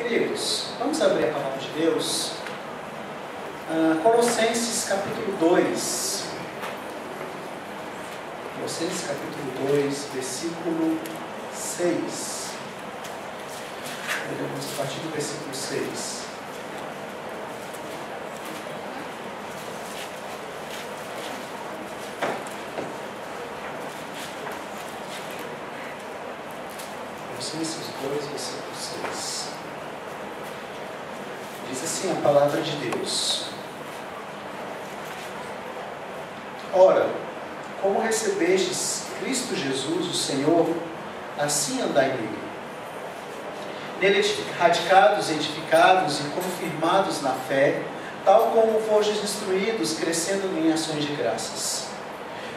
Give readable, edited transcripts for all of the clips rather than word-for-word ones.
Queridos, vamos abrir a palavra de Deus. Colossenses capítulo 2. Colossenses capítulo 2, versículo 6. Vamos a partir do versículo 6. Colossenses 2, versículo 6. Diz assim a palavra de Deus: Ora, como recebestes Cristo Jesus, o Senhor, assim andai nele. Nele radicados, edificados e confirmados na fé, tal como fostes instruídos, crescendo em ações de graças.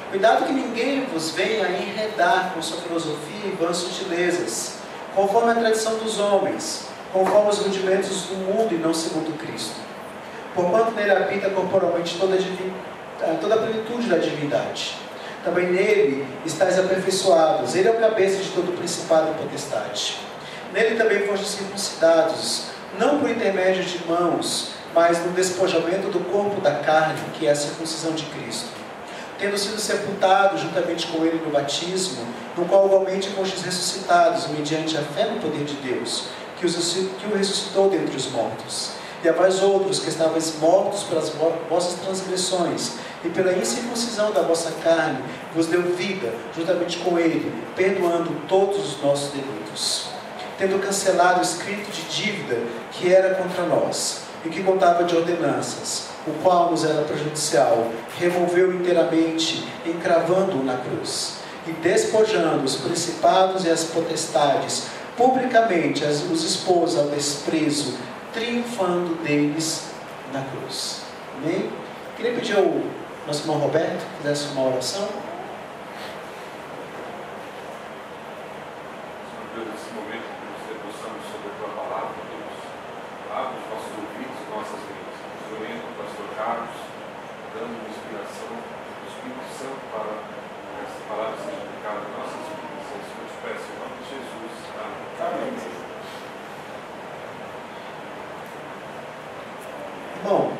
Cuidado que ninguém vos venha enredar com sua filosofia e vãs sutilezas, conforme a tradição dos homens, conforme os rudimentos do mundo e não segundo Cristo. Porquanto nele habita corporalmente toda a plenitude da divindade. Também nele estáis aperfeiçoados. Ele é o cabeça de todo principado e potestade. Nele também fostes circuncidados, não por intermédio de mãos, mas no despojamento do corpo da carne, que é a circuncisão de Cristo. Tendo sido sepultados juntamente com ele no batismo, no qual igualmente fostes ressuscitados, mediante a fé no poder de Deus, que o ressuscitou dentre os mortos. E a vós outros, que estavais mortos pelas vossas transgressões, e pela incircuncisão da vossa carne, vos deu vida, juntamente com ele, perdoando todos os nossos delitos. Tendo cancelado o escrito de dívida que era contra nós, e que contava de ordenanças, o qual nos era prejudicial, removeu inteiramente, encravando-o na cruz, e despojando os principados e as potestades, publicamente os expôs ao desprezo, triunfando deles na cruz. Amém? Queria pedir ao nosso irmão Roberto que fizesse uma oração. Senhor Deus, nesse momento que nos debruçamos sobre a tua palavra, Deus, abre os nossos ouvidos e nossas mentes, nos orienta, pastor Carlos, dando inspiração do Espírito Santo para essa palavra seja aplicada em nossas vidas. É isso que eu te peço, em nome de Jesus. Amém. Bom,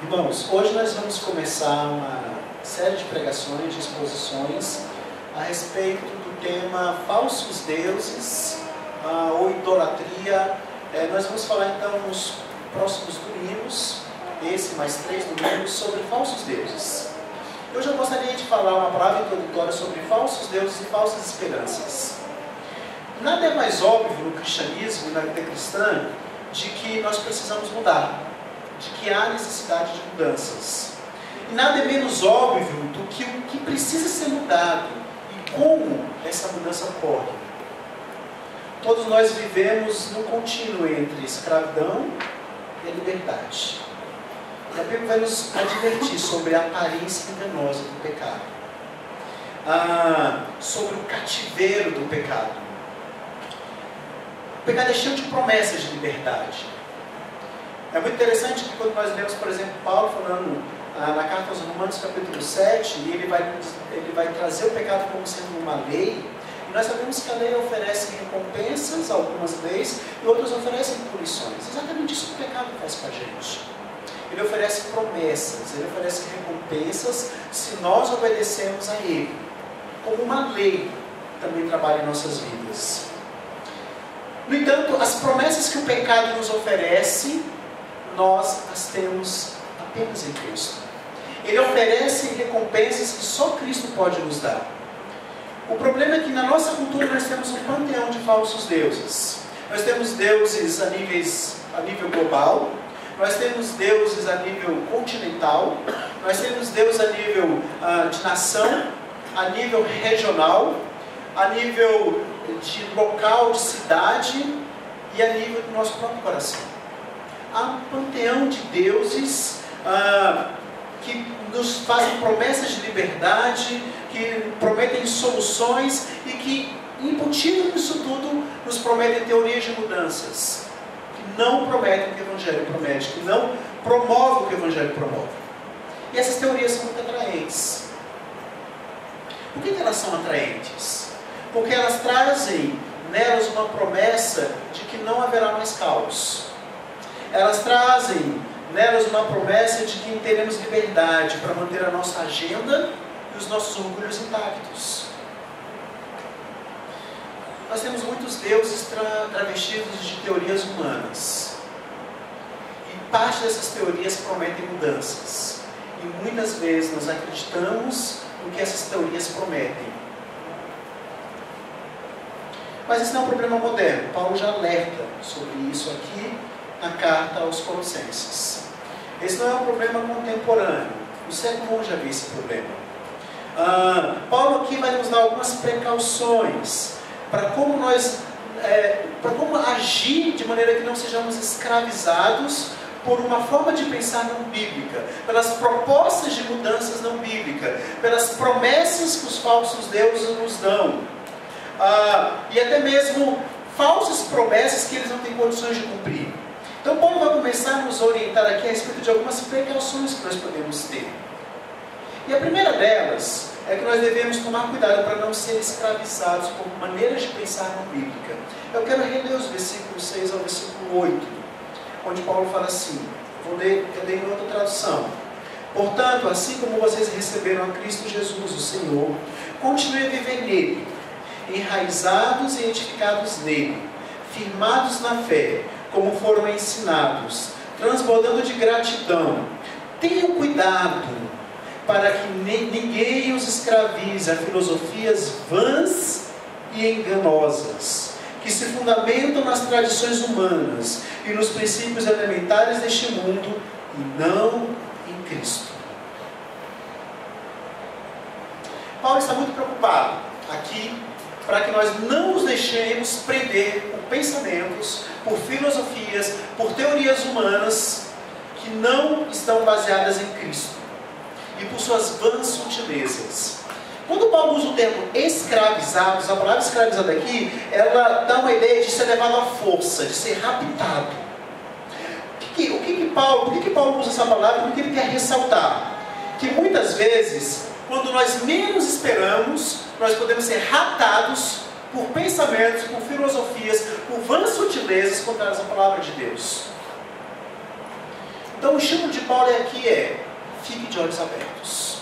irmãos, hoje nós vamos começar uma série de pregações, de exposições a respeito do tema falsos deuses ou idolatria. Nós vamos falar então nos próximos domingos, esse mais 3 domingos, sobre falsos deuses. Hoje eu gostaria de falar uma palavra introdutória sobre falsos deuses e falsas esperanças. Nada é mais óbvio no cristianismo e na vida cristã de que nós precisamos mudar, de que há necessidade de mudanças. E nada é menos óbvio do que o que precisa ser mudado e como essa mudança ocorre. Todos nós vivemos no contínuo entre escravidão e a liberdade. E a Bíblia vai nos advertir sobre a aparência enganosa do pecado, sobre o cativeiro do pecado. O pecado é cheio de promessas de liberdade. É muito interessante que quando nós lemos, por exemplo, Paulo falando na carta aos Romanos, capítulo 7, e ele vai trazer o pecado como sendo uma lei, e nós sabemos que a lei oferece recompensas, algumas leis, e outras oferecem punições. Exatamente isso que o pecado faz com a gente. Ele oferece promessas, ele oferece recompensas se nós obedecemos a ele. Como uma lei também trabalha em nossas vidas. No entanto, as promessas que o pecado nos oferece, nós as temos apenas em Cristo. Ele oferece recompensas que só Cristo pode nos dar. O problema é que na nossa cultura nós temos um panteão de falsos deuses. Nós temos deuses a nível global, nós temos deuses a nível continental, nós temos deuses a nível de nação, a nível regional, a nível de local, de cidade e a nível do nosso próprio coração. Há um panteão de deuses que nos fazem promessas de liberdade, que prometem soluções e que, embutido nisso tudo, nos prometem teorias de mudanças, que não prometem o que o Evangelho promete, que não promovem o que o Evangelho promove. E essas teorias são muito atraentes. Por que elas são atraentes? Porque elas trazem nelas uma promessa de que não haverá mais caos. Elas trazem nelas uma promessa de que teremos liberdade para manter a nossa agenda e os nossos orgulhos intactos. Nós temos muitos deuses travestidos de teorias humanas. E parte dessas teorias prometem mudanças. E muitas vezes nós acreditamos no que essas teorias prometem. Mas esse não é um problema moderno. Paulo já alerta sobre isso aqui na carta aos Colossenses. Esse não é um problema contemporâneo. O século I já viu esse problema. Paulo aqui vai nos dar algumas precauções para como agir de maneira que não sejamos escravizados por uma forma de pensar não bíblica, pelas propostas de mudanças não bíblicas, pelas promessas que os falsos deuses nos dão, e até mesmo falsas promessas que eles não têm condições de cumprir. Então Paulo vai começar a nos orientar aqui a respeito de algumas precauções que nós podemos ter. E a primeira delas é que nós devemos tomar cuidado para não ser escravizados por maneiras de pensar não bíblica. Eu quero reler os versículos 6 ao versículo 8, onde Paulo fala assim, eu ler em outra tradução. Portanto, assim como vocês receberam a Cristo Jesus, o Senhor, continuem a viver nele, enraizados e edificados nele, firmados na fé, como foram ensinados, transbordando de gratidão. Tenham cuidado para que ninguém os escravize a filosofias vãs e enganosas, que se fundamentam nas tradições humanas e nos princípios elementares deste mundo, e não em Cristo. Paulo está muito preocupado aqui para que nós não nos deixemos prender por pensamentos, por filosofias, por teorias humanas que não estão baseadas em Cristo e por suas vãs sutilezas. Quando Paulo usa o termo escravizados, a palavra escravizado aqui, ela dá uma ideia de ser levado à força, de ser raptado. Por que Paulo usa essa palavra? Porque ele quer ressaltar que muitas vezes, quando nós menos esperamos, nós podemos ser raptados por pensamentos, por filosofias, por vãs sutilezas contrárias à palavra de Deus. Então o estímulo de Paulo aqui é: fique de olhos abertos.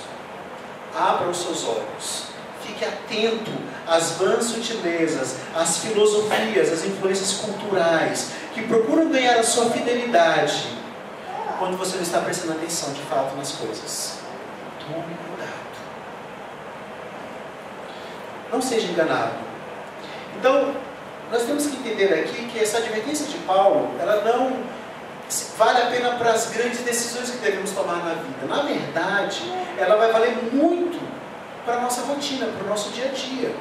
Abra os seus olhos. Fique atento às vãs sutilezas, às filosofias, às influências culturais que procuram ganhar a sua fidelidade quando você não está prestando atenção de fato nas coisas. Tome cuidado. Não seja enganado. Então, nós temos que entender aqui que essa advertência de Paulo, ela não vale a pena para as grandes decisões que devemos tomar na vida. Na verdade, ela vai valer muito para a nossa rotina, para o nosso dia a dia,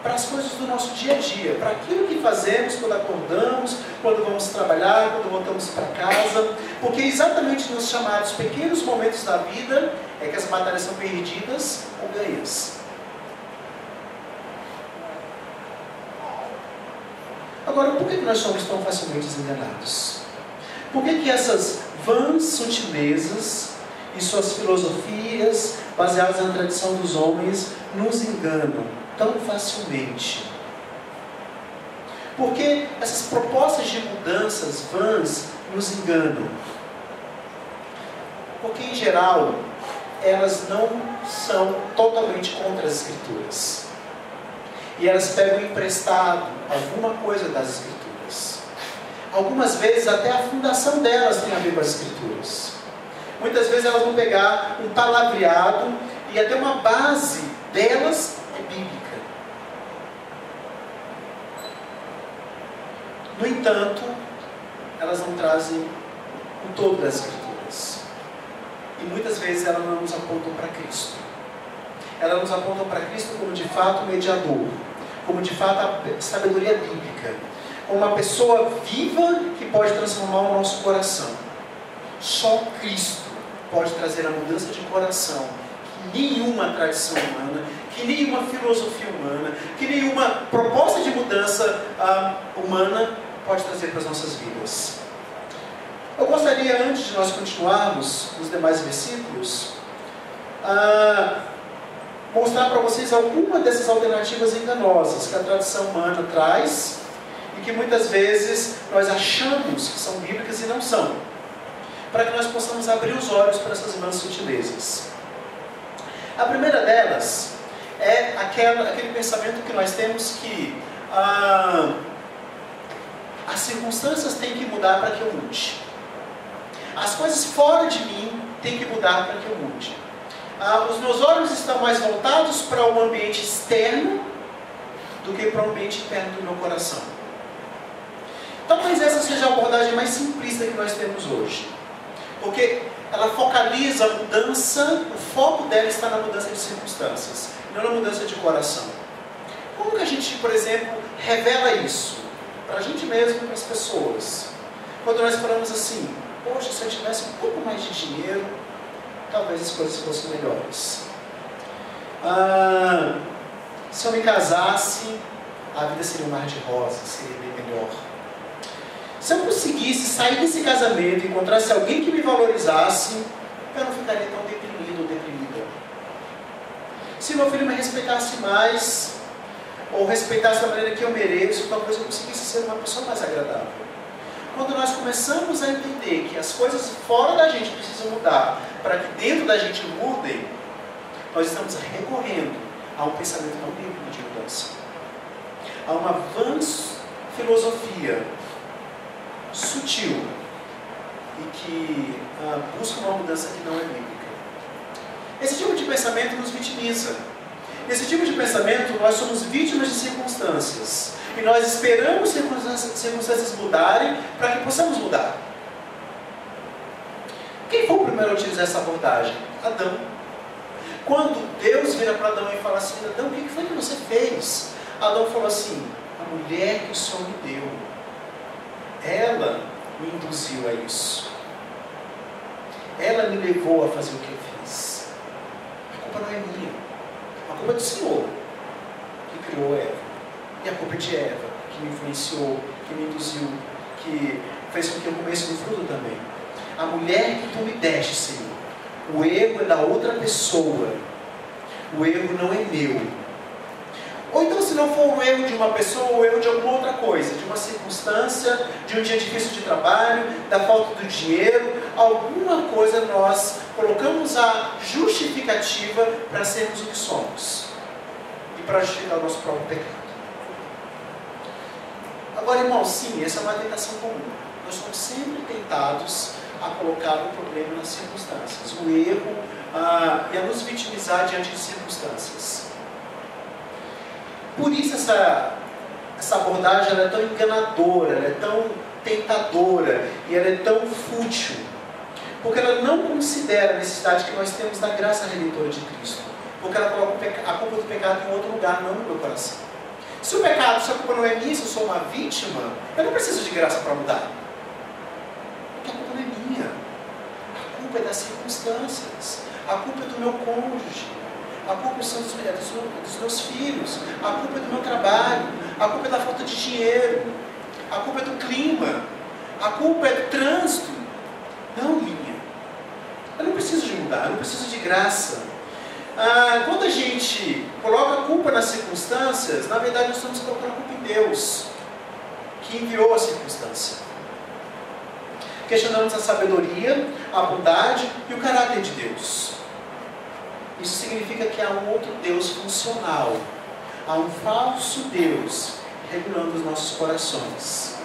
para as coisas do nosso dia a dia, para aquilo que fazemos quando acordamos, quando vamos trabalhar, quando voltamos para casa, porque exatamente nos chamados pequenos momentos da vida é que as batalhas são perdidas ou ganhas. Agora, por que nós somos tão facilmente enganados? Por que essas vãs sutilezas e suas filosofias, baseadas na tradição dos homens, nos enganam tão facilmente? Por que essas propostas de mudanças vãs nos enganam? Porque, em geral, elas não são totalmente contra as Escrituras. E elas pegam emprestado alguma coisa das Escrituras. Algumas vezes até a fundação delas tem a ver com as Escrituras. Muitas vezes elas vão pegar um palavreado e até uma base delas é bíblica. No entanto, elas não trazem o todo das Escrituras. E muitas vezes elas não nos apontam para Cristo. Elas nos apontam para Cristo como de fato o mediador, como de fato a sabedoria bíblica, como uma pessoa viva que pode transformar o nosso coração. Só Cristo pode trazer a mudança de coração que nenhuma tradição humana, que nenhuma filosofia humana, que nenhuma proposta de mudança humana pode trazer para as nossas vidas. Eu gostaria, antes de nós continuarmos nos demais versículos, mostrar para vocês alguma dessas alternativas enganosas que a tradição humana traz e que muitas vezes nós achamos que são bíblicas e não são, para que nós possamos abrir os olhos para essas vãs sutilezas. A primeira delas é aquele pensamento que nós temos que as circunstâncias têm que mudar para que eu mude. As coisas fora de mim têm que mudar para que eu mude. Os meus olhos estão mais voltados para o ambiente externo do que para o ambiente interno do meu coração. Talvez essa seja a abordagem mais simplista que nós temos hoje. Porque ela focaliza a mudança, o foco dela está na mudança de circunstâncias, não na mudança de coração. Como que a gente, por exemplo, revela isso? Para a gente mesmo e para as pessoas. Quando nós falamos assim, poxa, se eu tivesse um pouco mais de dinheiro, talvez as coisas fossem melhores. Se eu me casasse, a vida seria um mar de rosas, seria bem melhor. Se eu conseguisse sair desse casamento e encontrasse alguém que me valorizasse, eu não ficaria tão deprimido ou deprimida. Se meu filho me respeitasse mais, ou respeitasse da maneira que eu mereço, talvez eu conseguisse ser uma pessoa mais agradável. Quando nós começamos a entender que as coisas fora da gente precisam mudar, para que dentro da gente mudem, nós estamos recorrendo a um pensamento não bíblico de mudança. A uma vã filosofia sutil e que busca uma mudança que não é bíblica. Esse tipo de pensamento nos vitimiza. Nesse tipo de pensamento, nós somos vítimas de circunstâncias. E nós esperamos circunstâncias mudarem para que possamos mudar. Quem foi o primeiro a utilizar essa abordagem? Adão. Quando Deus vira para Adão e fala assim, Adão, o que foi que você fez? Adão falou assim, a mulher que o Senhor me deu, ela me induziu a isso. Ela me levou a fazer o que eu fiz. A culpa não é minha. A culpa é do Senhor, que criou Eva. E a culpa é de Eva, que me influenciou, que me induziu, que fez com que eu comesse do fruto também. A mulher que tu me deste, Senhor, o erro é da outra pessoa. O erro não é meu. Ou então, se não for o erro de uma pessoa, o erro de alguma outra coisa, de uma circunstância, de um dia difícil de trabalho, da falta do dinheiro, alguma coisa nós colocamos a justificativa para sermos o que somos e para justificar o nosso próprio pecado. Agora, irmãos, sim, essa é uma tentação comum. Nós somos sempre tentados a colocar o problema nas circunstâncias, o erro, e a nos vitimizar diante de circunstâncias. Por isso essa abordagem ela é tão enganadora, ela é tão tentadora e ela é tão fútil, porque ela não considera a necessidade que nós temos da graça redentora de Cristo, porque ela coloca a culpa do pecado em outro lugar, não no meu coração. Se a culpa não é minha, se eu sou uma vítima, eu não preciso de graça para mudar, porque a culpa não é minha, a culpa é das circunstâncias, a culpa é do meu cônjuge, a culpa são dos meus filhos, a culpa é do meu trabalho, a culpa é da falta de dinheiro, a culpa é do clima, a culpa é do trânsito, não minha. Eu não preciso de mudar, eu não preciso de graça. Quando a gente coloca a culpa nas circunstâncias, na verdade nós estamos colocando a culpa em Deus, que enviou a circunstância. Questionamos a sabedoria, a bondade e o caráter de Deus. Isso significa que há um outro Deus funcional. Há um falso Deus regulando os nossos corações,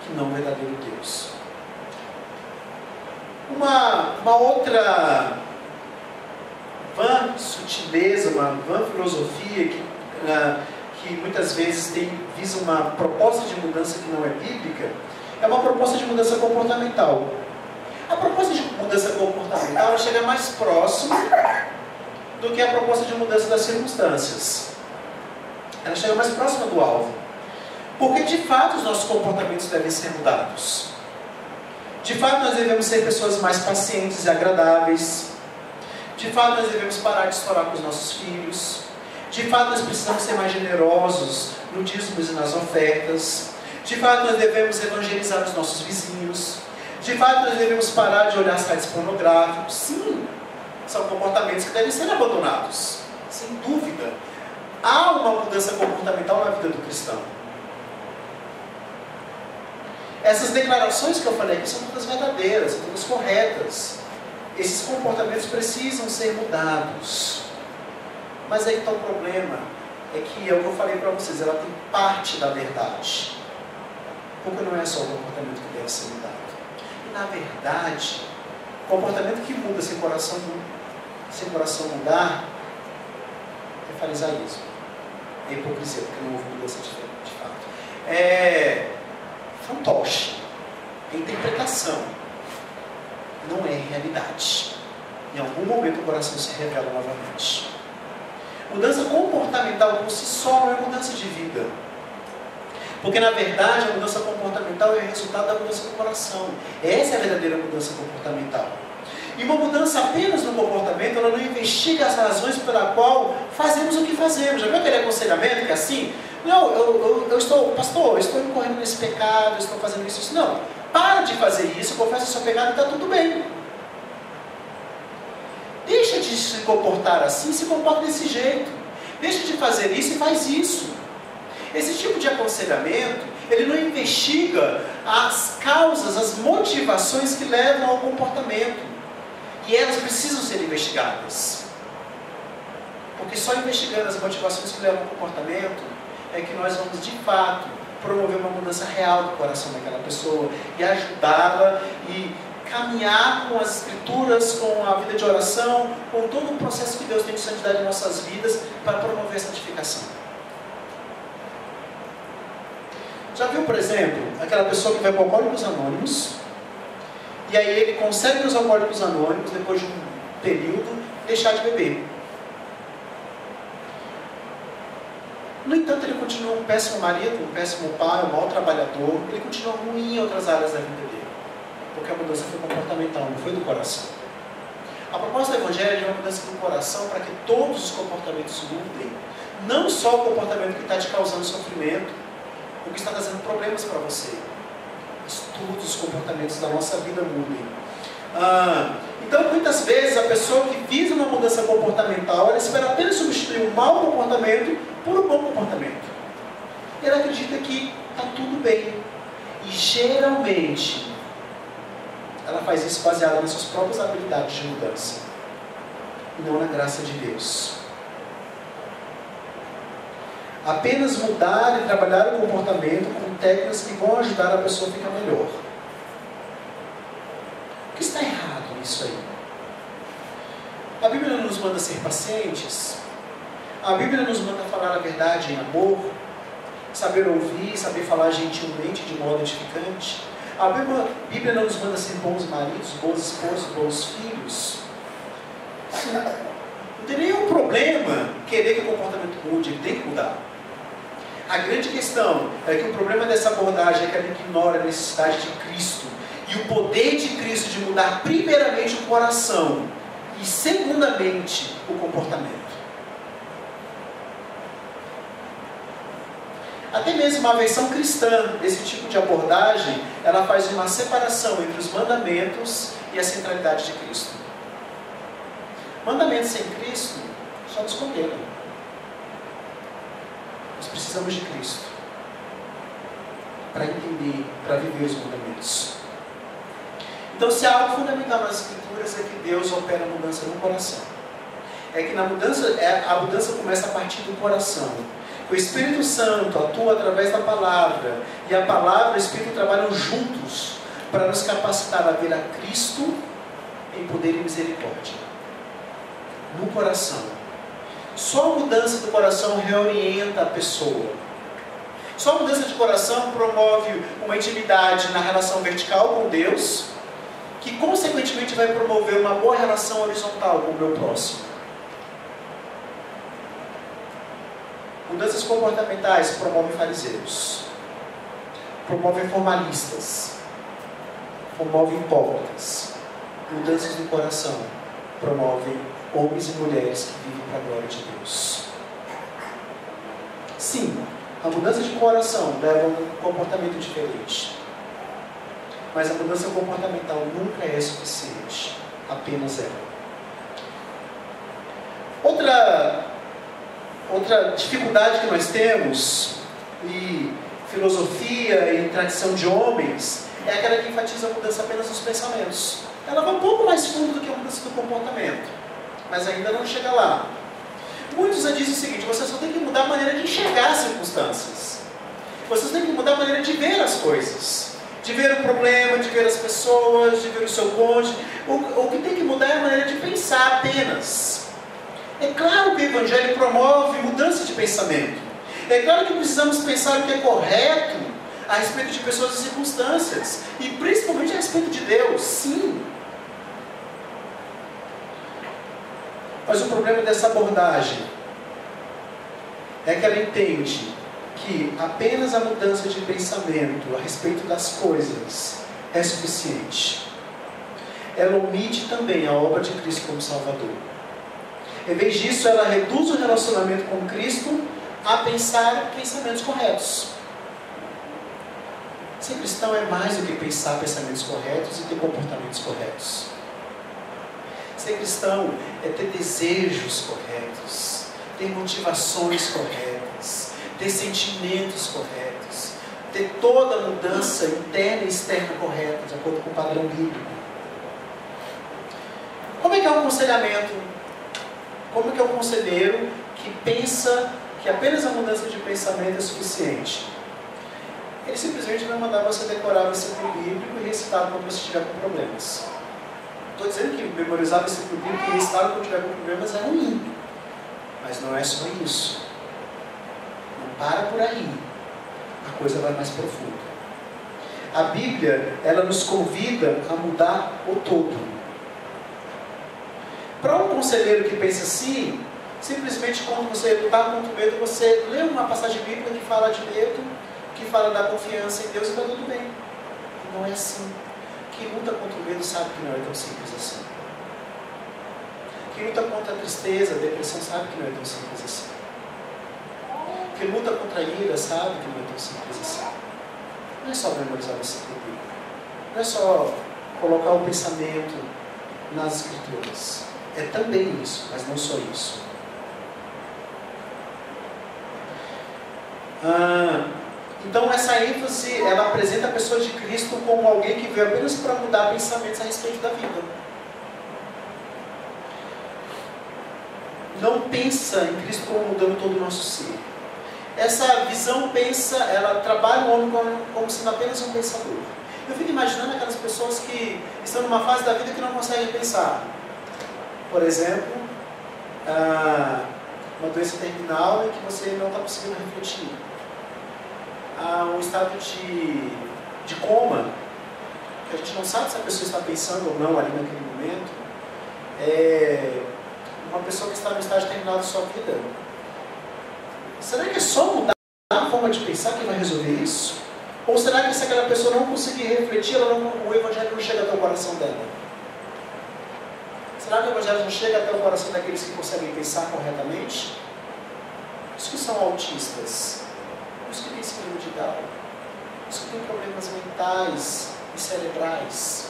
que não é o verdadeiro Deus. Uma outra vã sutileza, uma vã filosofia que muitas vezes visa uma proposta de mudança que não é bíblica, é uma proposta de mudança comportamental. A proposta de mudança comportamental ela chega mais próximo do que a proposta de mudança das circunstâncias. Ela chega mais próxima do alvo. Porque de fato os nossos comportamentos devem ser mudados. De fato nós devemos ser pessoas mais pacientes e agradáveis. De fato nós devemos parar de estourar com os nossos filhos. De fato nós precisamos ser mais generosos no dízimos e nas ofertas. De fato nós devemos evangelizar os nossos vizinhos. De fato nós devemos parar de olhar sites pornográficos. Sim, são comportamentos que devem ser abandonados, sem dúvida. Há uma mudança comportamental na vida do cristão. essas declarações que eu falei aqui são todas verdadeiras, são todas corretas. Esses comportamentos precisam ser mudados. Mas aí está o problema, é que é o que eu falei para vocês, ela tem parte da verdade. Porque não é só o comportamento que deve ser mudado. E na verdade, o comportamento que muda sem coração mudar é farisaísmo. É hipocrisia, porque não houve mudança de fato. É fantoche. É interpretação. Não é realidade. Em algum momento o coração se revela novamente. Mudança comportamental por si só não é mudança de vida. Porque na verdade a mudança comportamental é o resultado da mudança do coração. Essa é a verdadeira mudança comportamental. E uma mudança apenas no comportamento, ela não investiga as razões pela qual fazemos o que fazemos. Já viu aquele aconselhamento que é assim? Não, eu estou, pastor, eu estou incorrendo nesse pecado, eu estou fazendo isso. Não, para de fazer isso, confessa o seu pecado e está tudo bem. Deixa de se comportar assim, se comporta desse jeito. Deixa de fazer isso e faz isso. Esse tipo de aconselhamento, ele não investiga as causas, as motivações que levam ao comportamento. E elas precisam ser investigadas. Porque só investigando as motivações que levam ao comportamento é que nós vamos, de fato, promover uma mudança real do coração daquela pessoa e ajudá-la e caminhar com as escrituras, com a vida de oração, com todo o processo que Deus tem de santidade em nossas vidas para promover a santificação. Já viu, por exemplo, aquela pessoa que vai para Alcoólicos Anônimos e aí ele consegue nos Alcoólicos Anônimos, depois de um período, deixar de beber. No entanto, ele continua um péssimo marido, um péssimo pai, um mau trabalhador, ele continua ruim em outras áreas da vida dele. Porque a mudança foi comportamental, não foi do coração. A proposta do Evangelho é de uma mudança do coração para que todos os comportamentos mudem. Não só o comportamento que está te causando sofrimento, o que está trazendo problemas para você. Mas todos os comportamentos da nossa vida mudem. Então, muitas vezes, a pessoa que visa uma mudança comportamental, ela espera apenas substituir um mau comportamento por um bom comportamento. E ela acredita que está tudo bem. E geralmente, ela faz isso baseada nas suas próprias habilidades de mudança. E não na graça de Deus. Apenas mudar e trabalhar o comportamento com técnicas que vão ajudar a pessoa a ficar melhor. O que está errado nisso aí? A Bíblia nos manda ser pacientes. A Bíblia nos manda falar a verdade em amor. Saber ouvir, saber falar gentilmente, de modo edificante. A Bíblia não nos manda ser bons maridos, bons esposos, bons filhos. Não tem nenhum problema querer que o comportamento mude, ele tem que mudar. A grande questão é que o problema dessa abordagem é que ela ignora a necessidade de Cristo e o poder de Cristo de mudar primeiramente o coração e segundamente o comportamento. Até mesmo a versão cristã desse tipo de abordagem, ela faz uma separação entre os mandamentos e a centralidade de Cristo. Mandamentos sem Cristo só nos condenam. Nós precisamos de Cristo para entender, para viver os mandamentos. Então, se há algo fundamental nas Escrituras é que Deus opera a mudança no coração. É que a mudança começa a partir do coração. O Espírito Santo atua através da palavra e a palavra e o Espírito trabalham juntos para nos capacitar a ver a Cristo em poder e misericórdia. No coração. Só a mudança do coração reorienta a pessoa. Só a mudança de coração promove uma intimidade na relação vertical com Deus, que consequentemente vai promover uma boa relação horizontal com o meu próximo. Mudanças comportamentais promovem fariseus, promovem formalistas, promovem hipócritas. Mudanças do coração promovem homens e mulheres que vivem para a glória de Deus. Sim, a mudança de coração leva a um comportamento diferente. Mas a mudança comportamental nunca é suficiente. Apenas ela. Outra dificuldade que nós temos, e filosofia e tradição de homens é aquela que enfatiza a mudança apenas dos pensamentos. Ela vai um pouco mais fundo do que a mudança do comportamento, mas ainda não chega lá. Muitos já dizem o seguinte: você só tem que mudar a maneira de enxergar as circunstâncias. Você tem que mudar a maneira de ver as coisas, de ver o problema, de ver as pessoas, de ver o seu cônjuge. O que tem que mudar é a maneira de pensar apenas. É claro que o Evangelho promove mudança de pensamento. É claro que precisamos pensar o que é correto a respeito de pessoas e circunstâncias, e principalmente a respeito de Deus, sim. Mas o problema dessa abordagem é que ela entende que apenas a mudança de pensamento a respeito das coisas é suficiente. Ela omite também a obra de Cristo como Salvador. Em vez disso, ela reduz o relacionamento com Cristo a pensar pensamentos corretos. Ser cristão é mais do que pensar pensamentos corretos e ter comportamentos corretos. Ser cristão é ter desejos corretos, ter motivações corretas, ter sentimentos corretos, ter toda a mudança interna e externa correta, de acordo com o padrão bíblico. Como é que é um aconselhamento? Como é que é um conselheiro que pensa que apenas a mudança de pensamento é suficiente? Ele simplesmente vai mandar você decorar o versículo bíblico e recitar quando você estiver com problemas. Estou dizendo que memorizar o versículo bíblico e recitar quando estiver com problemas é ruim. Mas não é só isso. Não para por aí. A coisa vai mais profunda. A Bíblia, ela nos convida a mudar o todo. Para um conselheiro que pensa assim, simplesmente quando você lutar contra o medo, você lê uma passagem bíblica que fala de medo, que fala da confiança em Deus e está tudo bem. Não é assim. Quem luta contra o medo sabe que não é tão simples assim. Quem luta contra a tristeza, a depressão, sabe que não é tão simples assim. Quem luta contra a ira sabe que não é tão simples assim. Não é só memorizar o versículo bíblico. Não é só colocar o pensamento nas Escrituras. É também isso, mas não só isso. Então essa ênfase, ela apresenta a pessoa de Cristo como alguém que veio apenas para mudar pensamentos a respeito da vida. Não pensa em Cristo como mudando todo o nosso ser. Essa visão ela trabalha o homem como sendo apenas um pensador. Eu fico imaginando aquelas pessoas que estão numa fase da vida que não conseguem pensar. Por exemplo, uma doença terminal em que você não está conseguindo refletir. Um estado de coma, que a gente não sabe se a pessoa está pensando ou não ali naquele momento. Uma pessoa que está no estágio terminal da sua vida. Será que é só mudar a forma de pensar que vai resolver isso? Ou será que se aquela pessoa não conseguir refletir, o Evangelho não chega até o coração dela? Será que o Evangelho não chega até o coração daqueles que conseguem pensar corretamente? Os que são autistas, os que têm síndrome de Down, os que têm problemas mentais e cerebrais,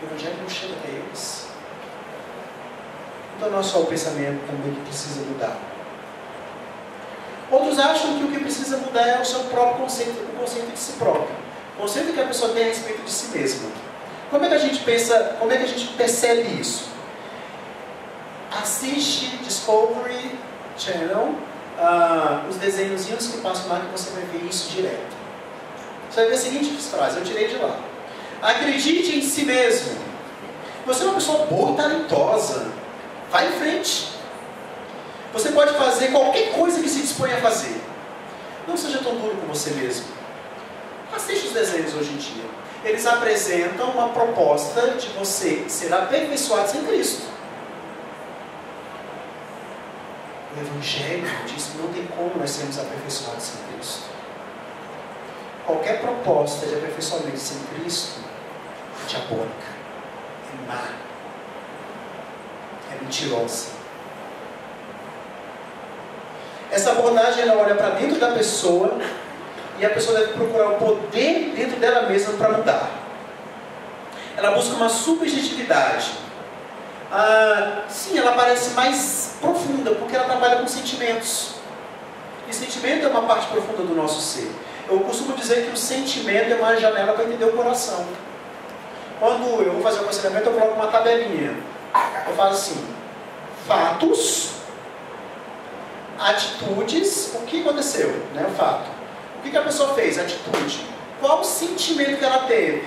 o Evangelho não chega até eles. Então não é só o pensamento também que precisa mudar. Outros acham que o que precisa mudar é o seu próprio conceito, o conceito de si próprio. O conceito que a pessoa tem a respeito de si mesma. Como é que a gente pensa, como é que a gente percebe isso? Assiste Discovery Channel, os desenhozinhos que passam lá, que você vai ver isso direto. Você vai ver a seguinte frase, eu tirei de lá. Acredite em si mesmo. Você é uma pessoa boa e talentosa. Vai em frente. Você pode fazer qualquer coisa que se dispõe a fazer. Não seja tão duro com você mesmo. Assiste os desenhos hoje em dia. Eles apresentam uma proposta de você ser aperfeiçoado sem Cristo. O Evangelho diz que não tem como nós sermos aperfeiçoados sem Cristo. Qualquer proposta de aperfeiçoamento sem Cristo é diabólica, é má, é mentirosa. Essa abordagem, ela olha para dentro da pessoa e a pessoa deve procurar o poder dentro dela mesma para mudar. Ela busca uma subjetividade. Sim, ela parece mais profunda porque ela trabalha com sentimentos. E sentimento é uma parte profunda do nosso ser. Eu costumo dizer que o sentimento é uma janela para entender o coração. Quando eu vou fazer um aconselhamento, eu coloco uma tabelinha. Eu falo assim: fatos, atitudes, o que aconteceu, né? O fato. O que a pessoa fez? Atitude. Qual o sentimento que ela teve,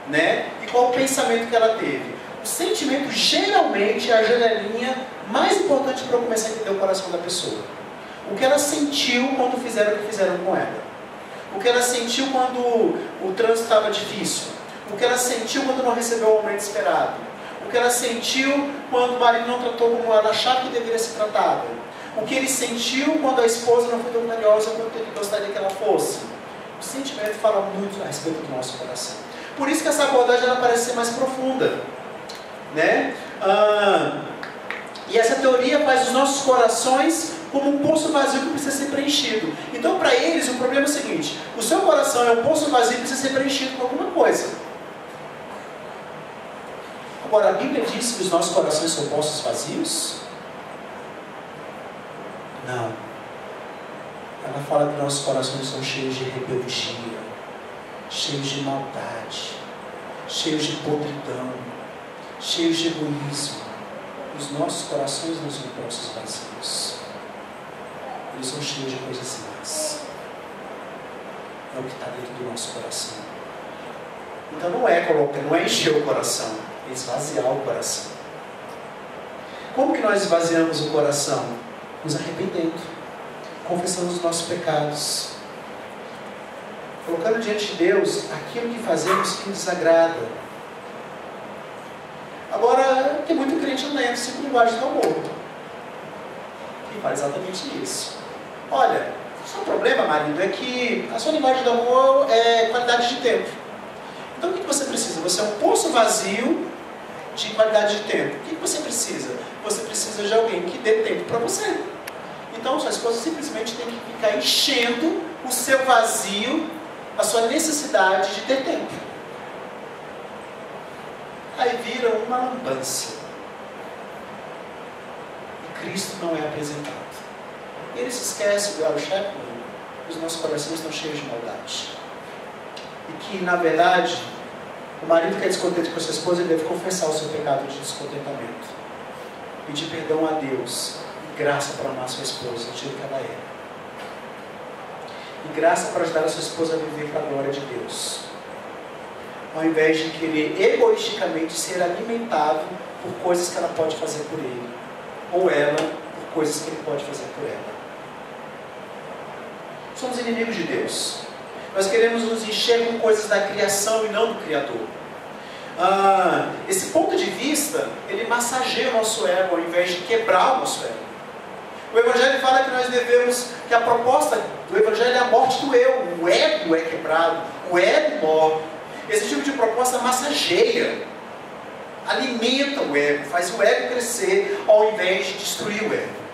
né? E qual o pensamento que ela teve? O sentimento geralmente é a janelinha mais importante para eu começar a entender o coração da pessoa. O que ela sentiu quando fizeram o que fizeram com ela. O que ela sentiu quando o trânsito estava difícil. O que ela sentiu quando não recebeu o aumento esperado. O que ela sentiu quando o marido não tratou como ela achava que deveria ser tratado. O que ele sentiu quando a esposa não foi tão carinhosa quanto ele gostaria que ela fosse. O sentimento fala muito a respeito do nosso coração. Por isso que essa abordagem ela parece ser mais profunda, né? E essa teoria faz os nossos corações como um poço vazio que precisa ser preenchido. Então, para eles, o problema é o seguinte: o seu coração é um poço vazio que precisa ser preenchido com alguma coisa. Agora, a Bíblia diz que os nossos corações são poços vazios? Não. Ela fala que nossos corações são cheios de rebeldia, cheios de maldade, cheios de podridão, cheios de egoísmo. Os nossos corações não são poços vazios. Eles são cheios de coisas más. É o que está dentro do nosso coração. Então não é encher o coração, é esvaziar o coração. Como que nós esvaziamos o coração? Nos arrependendo, confessando os nossos pecados, colocando diante de Deus aquilo que fazemos que nos desagrada. Agora, tem muito crente não lembra 5 linguagens do amor. E faz exatamente isso. Olha, o seu problema, marido, é que a sua linguagem do amor é qualidade de tempo. Então o que você precisa? Você é um poço vazio de qualidade de tempo. O que você precisa? Você precisa de alguém que dê tempo para você. Então sua esposa simplesmente tem que ficar enchendo o seu vazio, a sua necessidade de ter tempo. Aí vira uma lambança. E Cristo não é apresentado. E ele se esquece, o Gary Chapman, que os nossos corações estão cheios de maldade. E que, na verdade, o marido que é descontente com a sua esposa, ele deve confessar o seu pecado de descontentamento. Pedir perdão a Deus. E graça para amar a sua esposa, do jeito que ela é. E graça para ajudar a sua esposa a viver para a glória de Deus. Ao invés de querer egoisticamente ser alimentado por coisas que ela pode fazer por ele. Ou ela, por coisas que ele pode fazer por ela. Somos inimigos de Deus. Nós queremos nos encher com coisas da criação e não do Criador. Esse ponto de vista, ele massageia o nosso ego ao invés de quebrar o nosso ego. O Evangelho fala que nós devemos, que a proposta do Evangelho é a morte do eu. O ego é quebrado, o ego morre. Esse tipo de proposta massageia, alimenta o ego, faz o ego crescer ao invés de destruir o ego.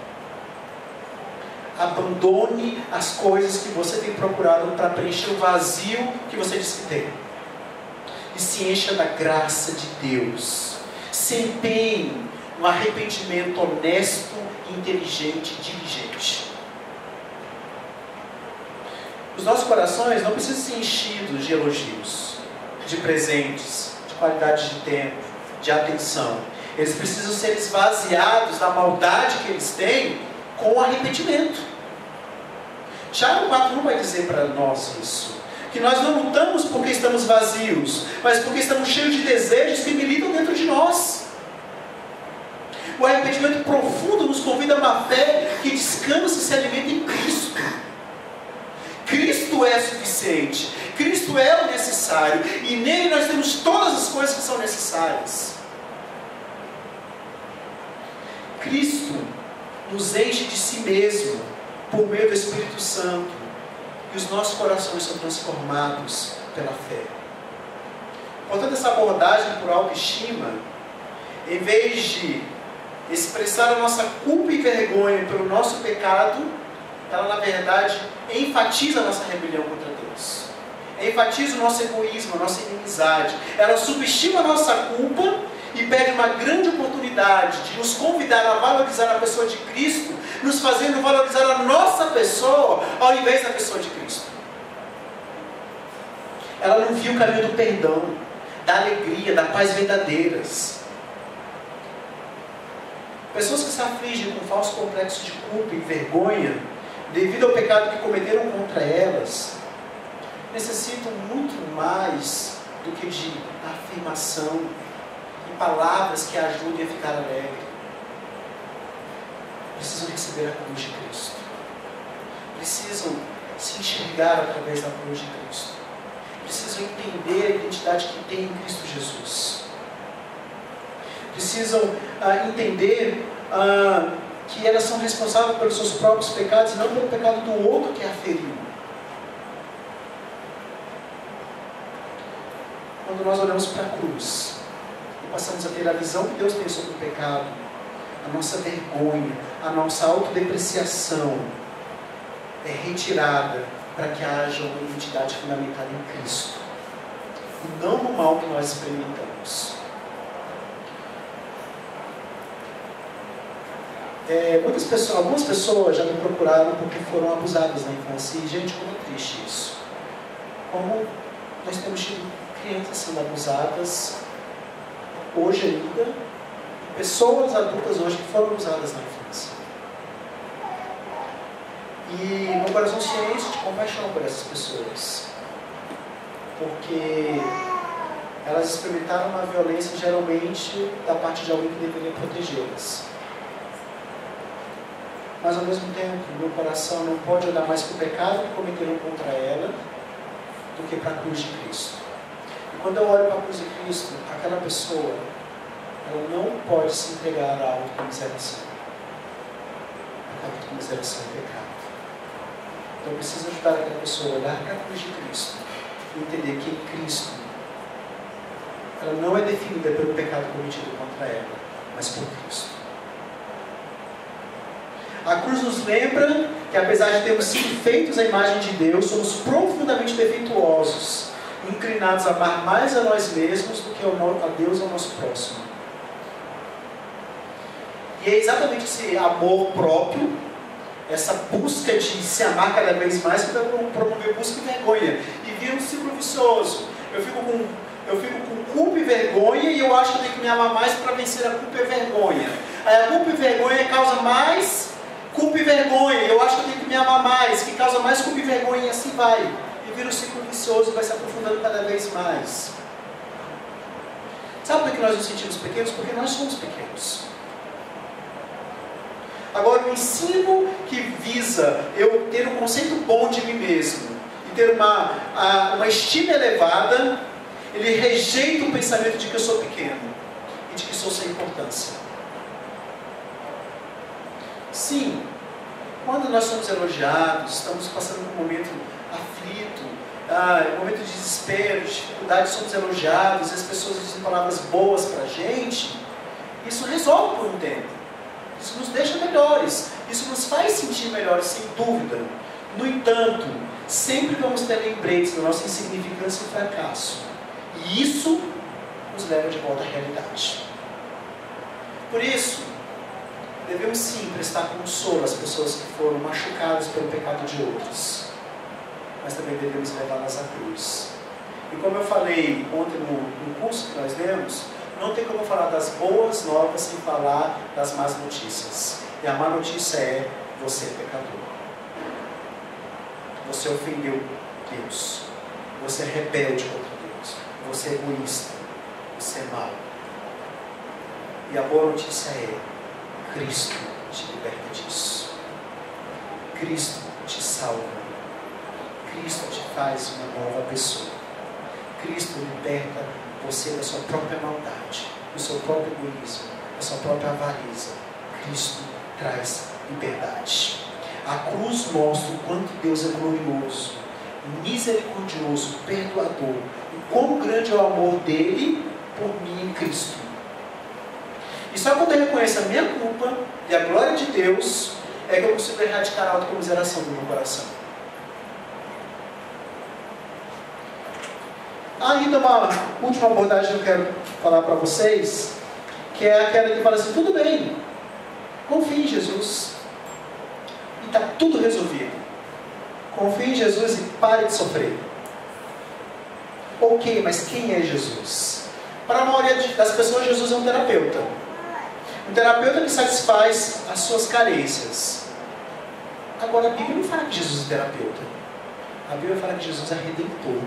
Abandone as coisas que você tem procurado para preencher o vazio que você diz que tem. E se encha da graça de Deus. Se empenhe no arrependimento honesto, inteligente e diligente. Os nossos corações não precisam ser enchidos de elogios, de presentes, de qualidade de tempo, de atenção. Eles precisam ser esvaziados da maldade que eles têm com arrependimento. Tiago 4 vai dizer para nós isso. Que nós não lutamos porque estamos vazios, mas porque estamos cheios de desejos que militam dentro de nós. O arrependimento profundo nos convida a uma fé que descansa e se alimenta em Cristo. Cristo é suficiente. Cristo é o necessário. E nele nós temos todas as coisas que são necessárias. Cristo nos enche de si mesmo por meio do Espírito Santo. E os nossos corações são transformados pela fé. Portanto, essa abordagem por autoestima, em vez de expressar a nossa culpa e vergonha pelo nosso pecado, ela na verdade enfatiza a nossa rebelião contra Deus. Enfatiza o nosso egoísmo, a nossa inimizade. Ela subestima a nossa culpa e perde uma grande oportunidade de nos convidar a valorizar a pessoa de Cristo, nos fazendo valorizar a nossa pessoa ao invés da pessoa de Cristo. Ela não viu o caminho do perdão, da alegria, da paz verdadeiras. Pessoas que se afligem com falso complexo de culpa e vergonha devido ao pecado que cometeram contra elas, necessitam muito mais do que de afirmação e palavras que ajudem a ficar alegre. Precisam receber a cruz de Cristo. Precisam se enxergar através da cruz de Cristo. Precisam entender a identidade que tem em Cristo Jesus. Precisam entender que elas são responsáveis pelos seus próprios pecados e não pelo pecado do outro que a feriu. Quando nós olhamos para a cruz e passamos a ter a visão que Deus tem sobre o pecado, a nossa vergonha, a nossa autodepreciação é retirada para que haja uma identidade fundamentada em Cristo e não no mal que nós experimentamos. Algumas pessoas já me procuraram porque foram abusadas na infância. E, gente, como é triste isso. Como nós temos tido crianças sendo abusadas hoje ainda, pessoas adultas hoje que foram abusadas na infância. E meu coração se enche de compaixão por essas pessoas, porque elas experimentaram uma violência geralmente da parte de alguém que deveria protegê-las. Mas ao mesmo tempo, meu coração não pode olhar mais para o pecado que cometeram contra ela do que para a cruz de Cristo. E quando eu olho para a cruz de Cristo, aquela pessoa, ela não pode se entregar à autocomiseração. A autocomiseração é pecado. Então eu preciso ajudar aquela pessoa a olhar para a cruz de Cristo e entender que em Cristo ela não é definida pelo pecado cometido contra ela, mas por Cristo. A cruz nos lembra que, apesar de termos sido feitos à imagem de Deus, somos profundamente defeituosos, inclinados a amar mais a nós mesmos do que a Deus e ao nosso próximo. E é exatamente esse amor próprio, essa busca de se amar cada vez mais, que vai promover busca e vergonha. E vira um ciclo vicioso. Eu fico com culpa e vergonha e eu acho que eu tenho que me amar mais para vencer a culpa e a vergonha. Aí a culpa e vergonha causa mais culpa e vergonha, eu acho que eu tenho que me amar mais, que causa mais culpa e vergonha, e assim vai. E vira um ciclo vicioso, vai se aprofundando cada vez mais. Sabe por que nós nos sentimos pequenos? Porque nós somos pequenos. Agora, o ensino que visa eu ter um conceito bom de mim mesmo e ter uma estima elevada, ele rejeita o pensamento de que eu sou pequeno e de que sou sem importância. Sim, quando nós somos elogiados, estamos passando por um momento aflito, um momento de desespero, de dificuldade, somos elogiados, e as pessoas dizem palavras boas para a gente, isso resolve por um tempo. Isso nos deixa melhores, isso nos faz sentir melhores, sem dúvida. No entanto, sempre vamos ter lembretes da nossa insignificância e fracasso. E isso nos leva de volta à realidade. Por isso, devemos sim prestar consolo às pessoas que foram machucadas pelo pecado de outros. Mas também devemos levá-las à cruz. E como eu falei ontem no curso que nós lemos, não tem como falar das boas novas sem falar das más notícias. E a má notícia é: você é pecador. Você ofendeu Deus. Você é rebelde contra Deus. Você é egoísta. Você é mau. E a boa notícia é: Cristo te liberta disso. Cristo te salva. Cristo te faz uma nova pessoa. Cristo liberta você da sua própria maldade, do seu próprio egoísmo, da sua própria avareza. Cristo traz liberdade. A cruz mostra o quanto Deus é glorioso, misericordioso, perdoador, e quão grande é o amor dele por mim em Cristo. E só quando eu reconheço a minha culpa e a glória de Deus, é que eu consigo erradicar a autocomiseração do meu coração. Ainda uma última abordagem que eu quero falar para vocês que é aquela que fala assim, tudo bem, confie em Jesus e está tudo resolvido. Confie em Jesus e pare de sofrer. Ok, mas quem é Jesus? Para a maioria das pessoas, Jesus é um terapeuta. Um terapeuta que satisfaz as suas carências. Agora, a Bíblia não fala que Jesus é terapeuta. A Bíblia fala que Jesus é redentor.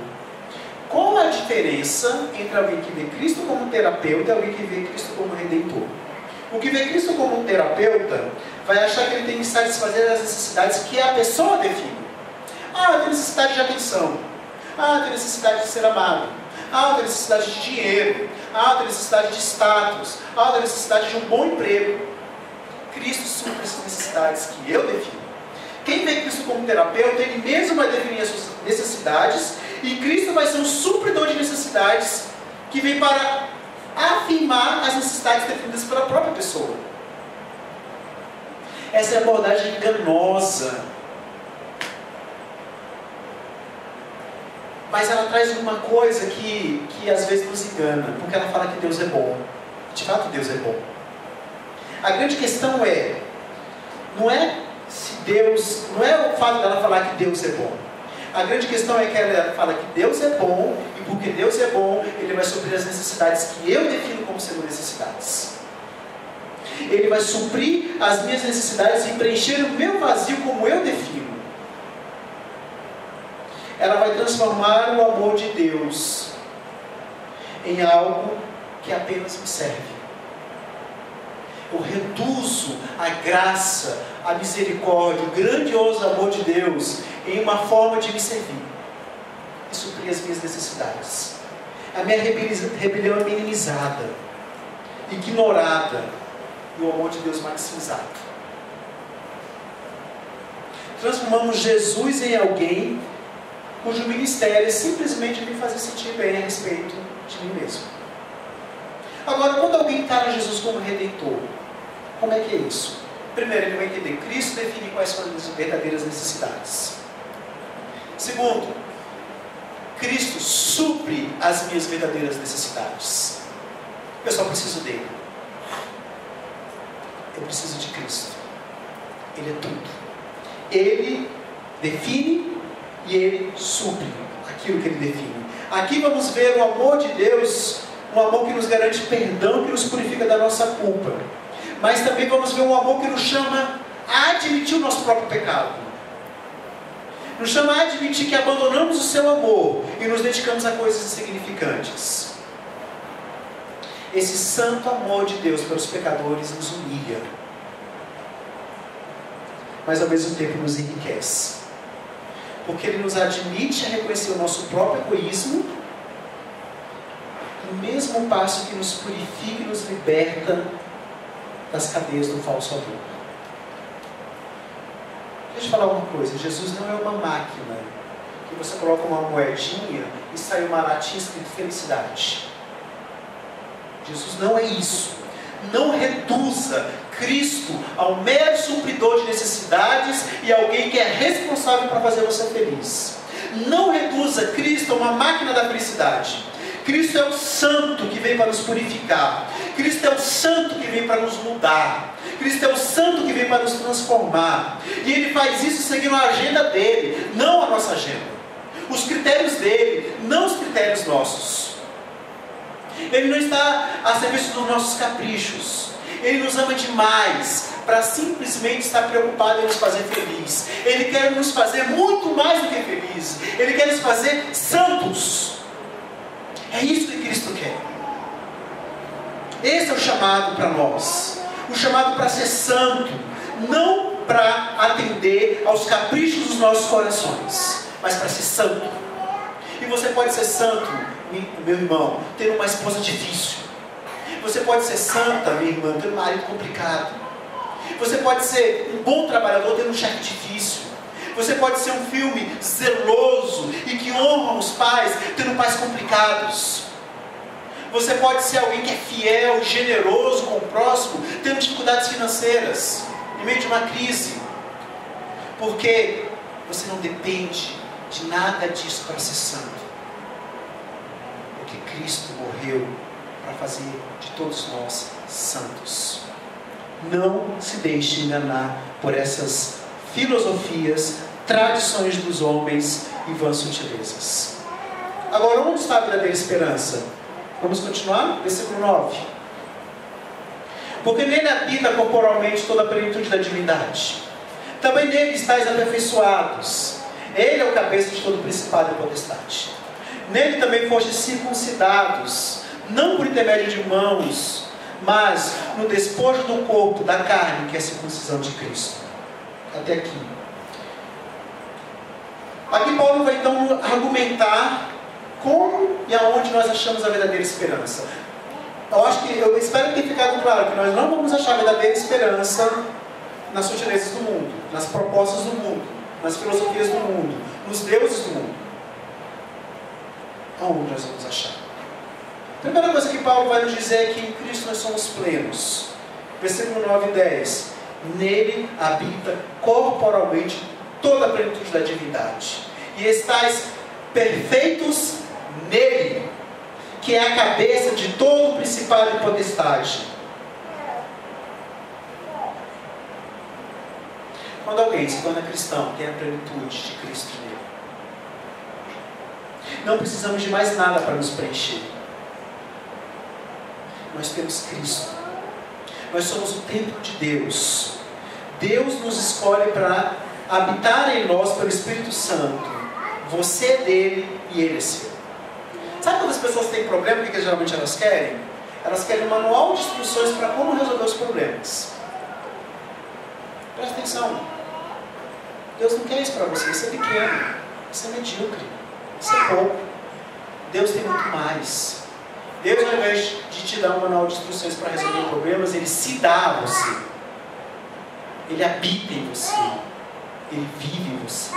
Qual a diferença entre alguém que vê Cristo como terapeuta e alguém que vê Cristo como redentor? O que vê Cristo como terapeuta vai achar que ele tem que satisfazer as necessidades que a pessoa define. Ah, eu tenho necessidade de atenção. Ah, eu tenho necessidade de ser amado. Ah, eu tenho necessidade de dinheiro. Ah, eu tenho necessidade de status. Ah, eu tenho necessidade de um bom emprego. Cristo supre essas necessidades que eu defino. Quem vê Cristo como terapeuta, ele mesmo vai definir as suas necessidades, e Cristo vai ser um supridor de necessidades que vem para afirmar as necessidades definidas pela própria pessoa. Essa é a abordagem enganosa. Mas ela traz uma coisa que às vezes nos engana, porque ela fala que Deus é bom. De fato, Deus é bom. A grande questão não é o fato dela falar que Deus é bom. A grande questão é que ela fala que Deus é bom, e porque Deus é bom, Ele vai suprir as necessidades que eu defino como sendo necessidades. Ele vai suprir as minhas necessidades e preencher o meu vazio como eu defino. Ela vai transformar o amor de Deus em algo que apenas me serve. Eu reduzo a graça, a misericórdia, o grandioso amor de Deus em uma forma de me servir e suprir as minhas necessidades. A minha rebelião é minimizada, ignorada, e o amor de Deus maximizado. Transformamos Jesus em alguém cujo ministério é simplesmente me fazer sentir bem a respeito de mim mesmo. Agora, quando alguém encara Jesus como Redentor, como é que é isso? Primeiro, ele vai entender Cristo define quais são as verdadeiras necessidades. Segundo, Cristo supre as minhas verdadeiras necessidades. Eu só preciso dele. Eu preciso de Cristo. Ele é tudo. Ele define e Ele supre aquilo que Ele define. Aqui vamos ver o amor de Deus, um amor que nos garante perdão, que nos purifica da nossa culpa. Mas também vamos ver um amor que nos chama a admitir o nosso próprio pecado. Nos chama a admitir que abandonamos o seu amor e nos dedicamos a coisas insignificantes. Esse santo amor de Deus pelos pecadores nos humilha, mas ao mesmo tempo nos enriquece. Porque Ele nos admite a reconhecer o nosso próprio egoísmo, no mesmo passo que nos purifica e nos liberta das cadeias do falso amor. Deixa eu falar uma coisa, Jesus não é uma máquina que você coloca uma moedinha e sai uma latinha escrito felicidade. Jesus não é isso. Não reduza Cristo ao mero supridor de necessidades e alguém que é responsável para fazer você feliz. Não reduza Cristo a uma máquina da felicidade. Cristo é o santo que vem para nos purificar. Cristo é o santo que vem para nos mudar. Cristo é o santo que vem para nos transformar. E Ele faz isso seguindo a agenda dele, não a nossa agenda. Os critérios dele, não os critérios nossos. Ele não está a serviço dos nossos caprichos. Ele nos ama demais para simplesmente estar preocupado em nos fazer felizes. Ele quer nos fazer muito mais do que felizes. Ele quer nos fazer santos. É isso que Cristo quer. Esse é o chamado para nós. O chamado para ser santo. Não para atender aos caprichos dos nossos corações, mas para ser santo. E você pode ser santo, meu irmão, tendo uma esposa difícil. Você pode ser santa, minha irmã, tendo um marido complicado. Você pode ser um bom trabalhador, tendo um chefe difícil. Você pode ser um filme zeloso e que honra os pais, tendo pais complicados. Você pode ser alguém que é fiel, generoso com o próximo, tendo dificuldades financeiras, em meio de uma crise. Porque você não depende de nada disso para ser santo. Porque Cristo morreu para fazer de todos nós santos. Não se deixe enganar por essas filosofias, tradições dos homens e vãs sutilezas. Agora, onde está a verdadeira esperança? Vamos continuar? Versículo 9. Porque nele habita corporalmente toda a plenitude da divindade. Também nele estáis aperfeiçoados. Ele é o cabeça de todo principado e potestade. Nele também fostes circuncidados, não por intermédio de mãos, mas no despojo do corpo, da carne, que é a circuncisão de Cristo. Até aqui. Aqui Paulo vai então argumentar como e aonde nós achamos a verdadeira esperança. Eu espero que tenha ficado claro que nós não vamos achar a verdadeira esperança nas sutilezas do mundo, nas propostas do mundo, nas filosofias do mundo, nos deuses do mundo. Aonde nós vamos achar? A primeira coisa que Paulo vai nos dizer é que em Cristo nós somos plenos. Versículo 9 e 10. Nele habita corporalmente toda a plenitude da divindade. E estáis perfeitos nele, que é a cabeça de todo principado e potestade. Quando alguém se torna cristão, tem a plenitude de Cristo nele. Não precisamos de mais nada para nos preencher. Nós temos Cristo. Nós somos o templo de Deus. Deus nos escolhe para habitar em nós pelo Espírito Santo. Você é dele e ele é seu. Sabe quando as pessoas têm problema, o que geralmente elas querem? Elas querem um manual de instruções para como resolver os problemas. Presta atenção. Deus não quer isso para você. Você é pequeno. Você é medíocre. Você é pouco. Deus tem muito mais. Deus, ao invés de te dar um manual de instruções para resolver problemas, Ele se dá a você. Ele habita em você. Ele vive em você.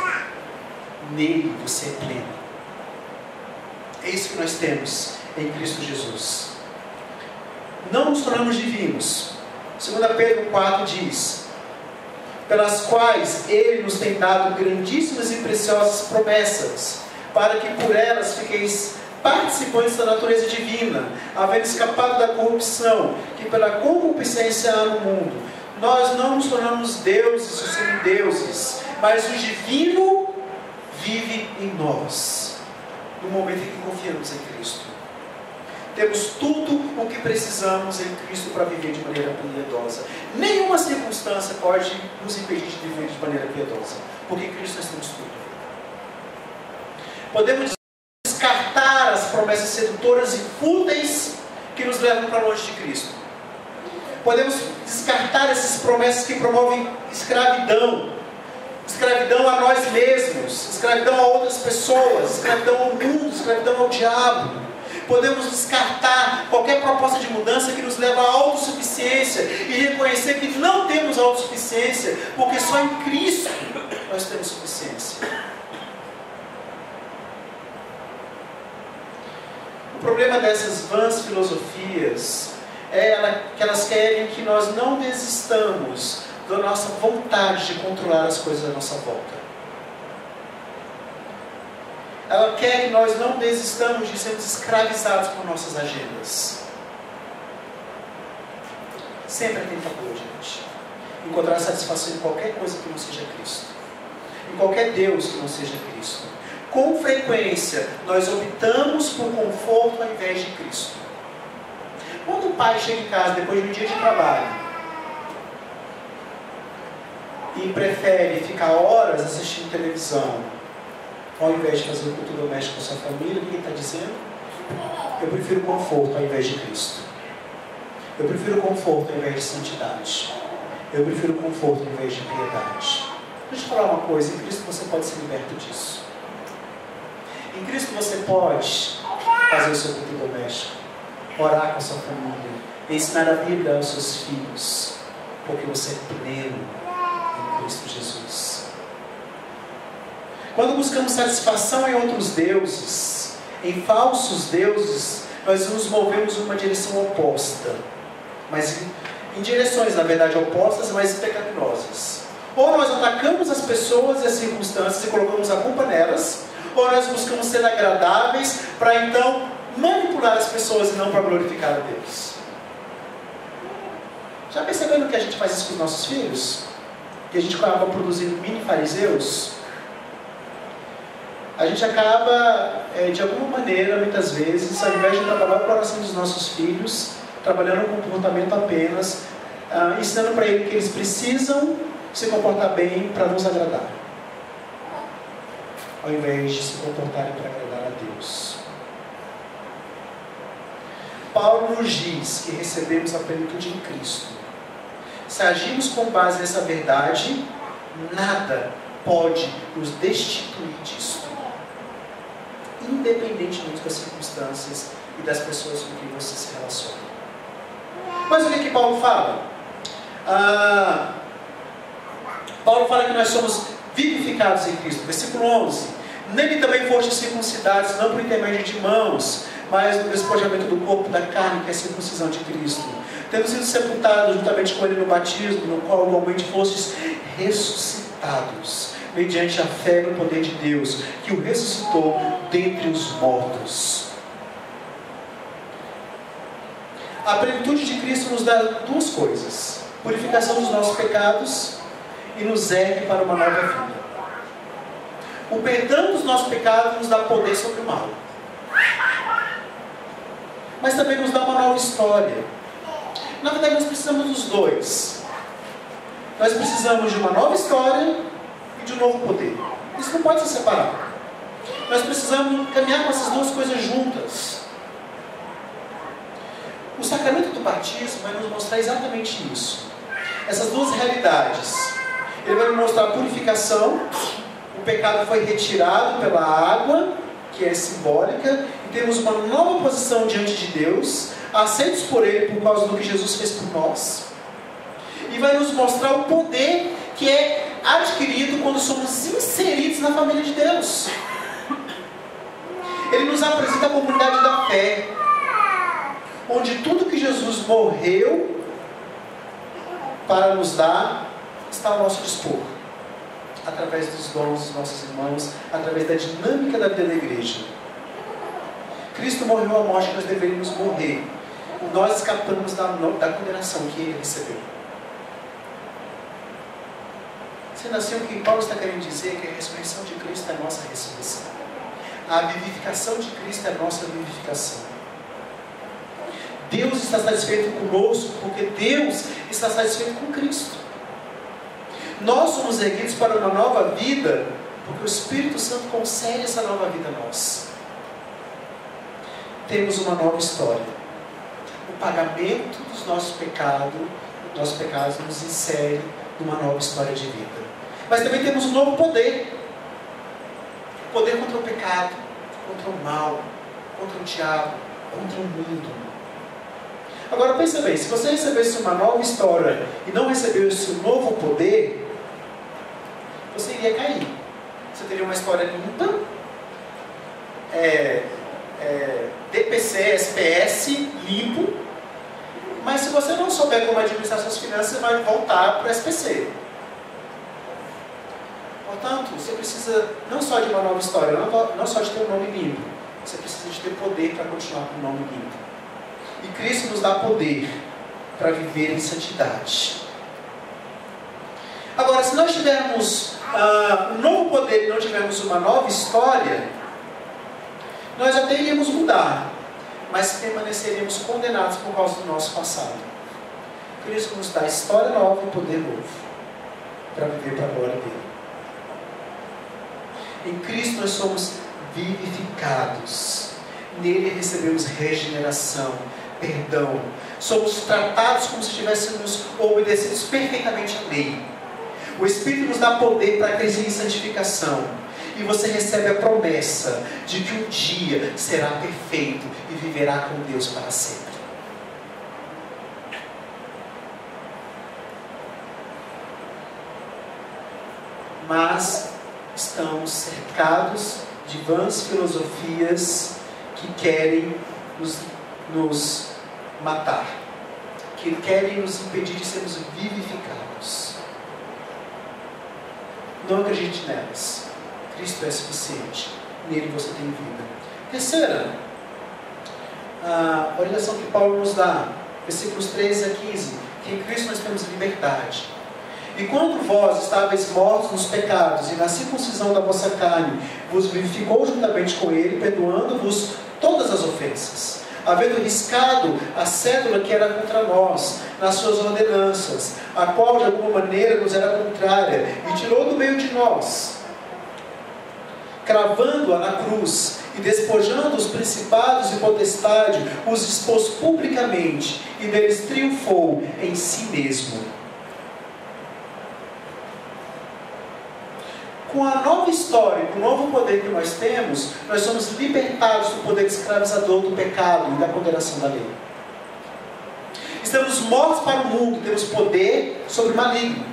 Nele você é pleno. É isso que nós temos em Cristo Jesus. Não nos tornamos divinos. 2 Pedro 4 diz: pelas quais Ele nos tem dado grandíssimas e preciosas promessas, para que por elas fiqueis participantes da natureza divina, havendo escapado da corrupção, que pela concupiscência há no mundo. Nós não nos tornamos deuses ou semideuses, mas o divino vive em nós, no momento em que confiamos em Cristo. Temos tudo o que precisamos em Cristo para viver de maneira piedosa. Nenhuma circunstância pode nos impedir de viver de maneira piedosa, porque em Cristo nós temos tudo. Podemos descartar as promessas sedutoras e fúteis que nos levam para longe de Cristo. Podemos descartar essas promessas que promovem escravidão. Escravidão a nós mesmos, escravidão a outras pessoas, escravidão ao mundo, escravidão ao diabo. Podemos descartar qualquer proposta de mudança que nos leva à autossuficiência e reconhecer que não temos autossuficiência, porque só em Cristo nós temos suficiência. O problema dessas vãs filosofias é que elas querem que nós não desistamos da nossa vontade de controlar as coisas à nossa volta. Ela quer que nós não desistamos de sermos escravizados por nossas agendas. Sempre é tentador, gente, encontrar satisfação em qualquer coisa que não seja Cristo, em qualquer Deus que não seja Cristo. Com frequência, nós optamos por conforto ao invés de Cristo. Quando o pai chega em casa depois de um dia de trabalho e prefere ficar horas assistindo televisão, ao invés de fazer o culto doméstico com a sua família, o que ele está dizendo? Eu prefiro conforto ao invés de Cristo. Eu prefiro conforto ao invés de santidade. Eu prefiro conforto ao invés de piedade. Deixa eu te falar uma coisa, em Cristo você pode ser liberto disso. Em Cristo você pode fazer o seu culto doméstico, orar com a sua família, ensinar a Bíblia aos seus filhos, porque você é pleno em Cristo Jesus. Quando buscamos satisfação em outros deuses, em falsos deuses, nós nos movemos em uma direção oposta, mas em direções, na verdade, opostas, mas pecaminosas. Ou nós atacamos as pessoas e as circunstâncias e colocamos a culpa nelas, ou nós buscamos ser agradáveis para então manipular as pessoas e não para glorificar a Deus. Já perceberam que a gente faz isso com os nossos filhos? Que a gente acaba produzindo mini fariseus? A gente acaba, de alguma maneira, muitas vezes, ao invés de trabalhar o coração dos nossos filhos, trabalhando o comportamento apenas, ensinando para eles que eles precisam se comportar bem para nos agradar, ao invés de se comportarem para agradar a Deus. Paulo nos diz que recebemos a plenitude em Cristo. Se agimos com base nessa verdade, nada pode nos destituir disso, independentemente das circunstâncias e das pessoas com quem você se relaciona. Mas o que Paulo fala? Paulo fala que nós somos vivificados em Cristo. Versículo 11. Nele também fostes circuncidados, não por intermédio de mãos, mas no despojamento do corpo da carne, que é a circuncisão de Cristo. Tendo sido sepultados juntamente com ele no batismo, no qual igualmente fostes ressuscitados, mediante a fé no poder de Deus, que o ressuscitou dentre os mortos. A plenitude de Cristo nos dá duas coisas: purificação dos nossos pecados e nos ergue para uma nova vida. O perdão dos nossos pecados nos dá poder sobre o mal, mas também nos dá uma nova história. Na verdade, nós precisamos dos dois. Nós precisamos de uma nova história e de um novo poder. Isso não pode se separar. Nós precisamos caminhar com essas duas coisas juntas. O sacramento do batismo vai nos mostrar exatamente isso. Essas duas realidades. Ele vai nos mostrar a purificação. O pecado foi retirado pela água, que é simbólica, e temos uma nova posição diante de Deus, aceitos por Ele por causa do que Jesus fez por nós. E vai nos mostrar o poder que é adquirido quando somos inseridos na família de Deus. Ele nos apresenta a comunidade da fé, onde tudo que Jesus morreu para nos dar está ao nosso dispor, através dos dons dos nossos irmãos, através da dinâmica da vida da igreja. Cristo morreu a morte que nós deveríamos morrer. Nós escapamos da condenação que Ele recebeu. Sendo assim, o que Paulo está querendo dizer é que a ressurreição de Cristo é a nossa ressurreição. A vivificação de Cristo é a nossa vivificação. Deus está satisfeito conosco porque Deus está satisfeito com Cristo. Nós somos erguidos para uma nova vida porque o Espírito Santo concede essa nova vida a nós. Temos uma nova história. O pagamento dos nossos pecados nos insere numa nova história de vida. Mas também temos um novo poder. Poder contra o pecado, contra o mal, contra o diabo, contra o mundo. Agora pensa bem, se você recebesse uma nova história e não recebesse um novo poder, você iria cair. Você teria uma história limpa, DPC, SPS, limpo, mas se você não souber como administrar suas finanças, você vai voltar para o SPC. Portanto, você precisa não só de uma nova história, não só de ter um nome limpo, você precisa de ter poder para continuar com o nome limpo. E Cristo nos dá poder para viver em santidade. Agora, se nós tivermos um novo poder e não tivermos uma nova história, nós até iríamos mudar, mas permaneceríamos condenados por causa do nosso passado. Cristo nos dá história nova e poder novo para viver para a glória dele. Em Cristo nós somos vivificados. Nele recebemos regeneração, perdão. Somos tratados como se tivéssemos obedecidos perfeitamente a lei. O Espírito nos dá poder para crescer em santificação. E você recebe a promessa de que um dia será perfeito e viverá com Deus para sempre. Mas estamos cercados de vãs filosofias que querem nos matar, que querem nos impedir de sermos vivificados. Não acredite nelas. Cristo é suficiente. Nele você tem vida. Terceira a orientação que Paulo nos dá, versículos 13 a 15, que em Cristo nós temos liberdade. E quando vós estáveis mortos nos pecados, e na circuncisão da vossa carne, vos vivificou juntamente com ele, perdoando-vos todas as ofensas, havendo riscado a cédula que era contra nós, nas suas ordenanças, a qual de alguma maneira nos era contrária, e tirou do meio de nós, cravando-a na cruz, e despojando os principados e potestades, os expôs publicamente, e deles triunfou em si mesmo. Com a nova história, com o novo poder que nós temos, nós somos libertados do poder escravizador do pecado e da condenação da lei. Estamos mortos para o mundo, temos poder sobre o maligno.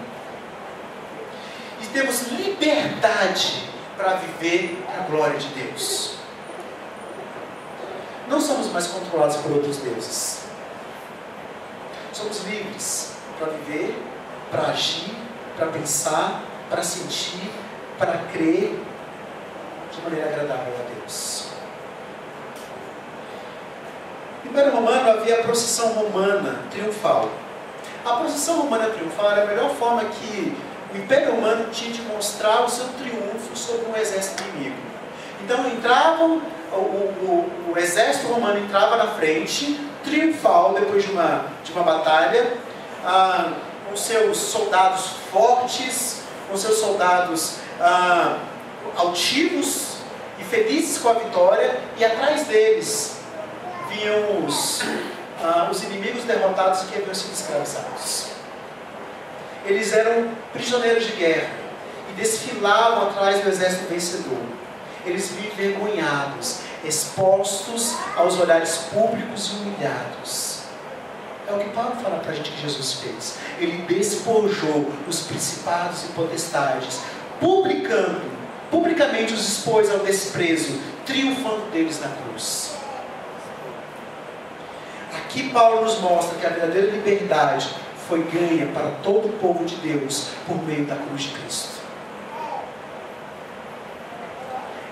E temos liberdade para viver a glória de Deus. Não somos mais controlados por outros deuses. Somos livres para viver, para agir, para pensar, para sentir, para crer de maneira agradável a Deus. No Império Romano havia a procissão romana triunfal. A procissão romana triunfal era a melhor forma que o Império Romano tinha de mostrar o seu triunfo sobre um exército inimigo. Então entravam, o exército romano entrava na frente, triunfal, depois de uma batalha, com seus soldados fortes, com seus soldados altivos e felizes com a vitória, e atrás deles vinham os inimigos derrotados que haviam sido escravizados. Eles eram prisioneiros de guerra e desfilavam atrás do exército vencedor. Eles vinham envergonhados, expostos aos olhares públicos e humilhados. É o que Paulo fala para a gente que Jesus fez. Ele despojou os principados e potestades, publicamente os expôs ao desprezo, triunfando deles na cruz. Aqui Paulo nos mostra que a verdadeira liberdade foi ganha para todo o povo de Deus por meio da cruz de Cristo.